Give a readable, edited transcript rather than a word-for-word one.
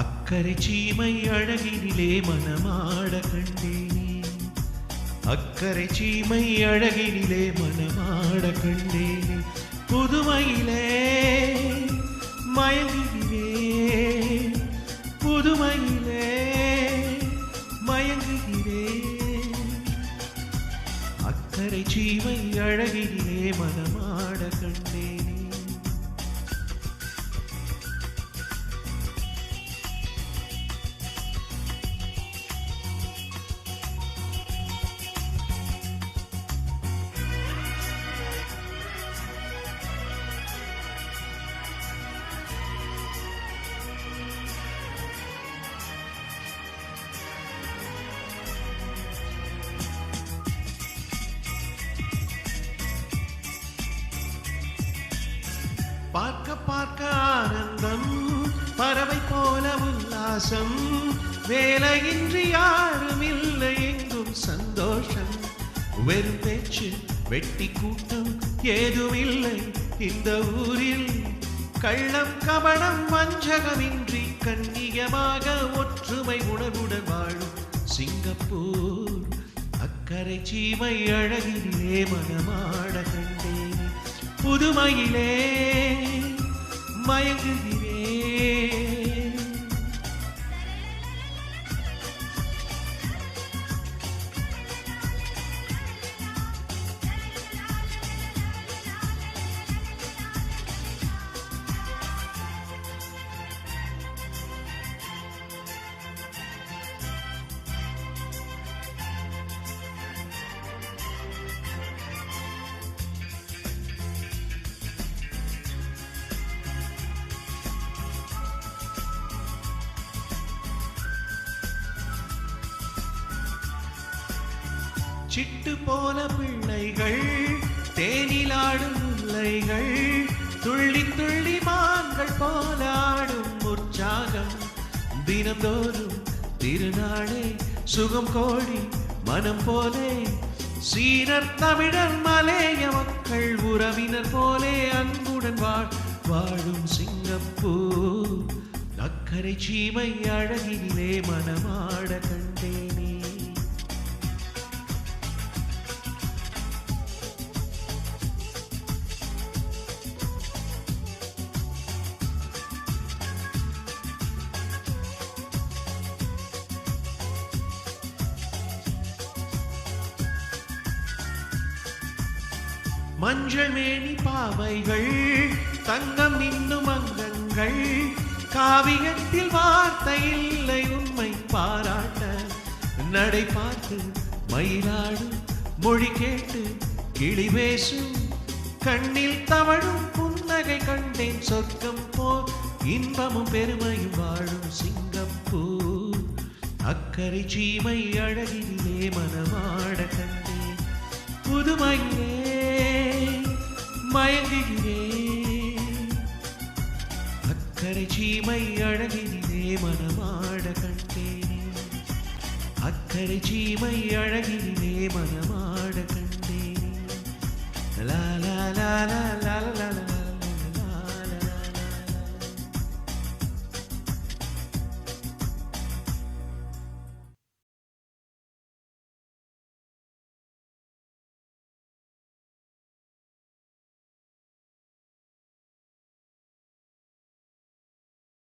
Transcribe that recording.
அக்கரை சீமை அழகினிலே மனமாட கண்டேனே, அக்கரை சீமை அழகினிலே மனமாட கண்டேனே, புதுமையிலே மயங்குகிறேன், புதுமையிலே மயங்குகிறேன், அக்கரை சீமை அழகினிலே மனமாட கண்டேனே. பார்க்க பார்க்க ஆனந்தம், பறவை போல உல்லாசம், வேலையின்றி யாரும் இல்லை எங்கும் சந்தோஷம், வெறும் பேச்சு வெட்டி கூட்டம் ஏதும் இல்லை இந்த ஊரில், கள்ளம் கபடம் வஞ்சகமின்றி கண்ணியமாக ஒற்றுமை உணர்வுடன் வாழும் சிங்கப்பூர், அக்கரை சீமை அழகிலே மனமாட கண்டேனே, புதுமையிலே மயங்குகிறேன். சிட்டு போல பிள்ளைகள், தேனிலாடும் முல்லைகள், துள்ளி துள்ளி மான்கள் போல ஆடும் உற்சாகம், தினந்தோறும் திருநாளே சுகம் கோடி மனம் போலே, சீனர் தமிழர் மலேய மக்கள் உறவினர் போலே அன்புடன் வாழும் சிங்கப்பூர், அக்கரை சீமை அழகினிலே மனமாட கண்டேனே. மஞ்சள் மேனி பாவைகள், தங்கம் இன்னும் அங்கங்கள், காவியத்தில் வார்த்தை இல்லை உண்மை பாராட்ட, நடை பார்த்து மயிலாடும் மொழி கேட்டு கிளி பேசும், கண்ணில் தவழும் புன்னகை கண்டேன் சொர்க்கம் போல், இன்பமும் பெருமையும் வாழும் சிங்கப்பூர், அக்கரை சீமை அழகினிலே மனமாட கண்டேன், புதுமையிலே மயங்குகிறேன், அக்கரை சீமை அழகினிலே மனமாட கண்டேனே, அக்கரை சீமை அழகினிலே மனமாட கண்டேனே. லா லா லா லா.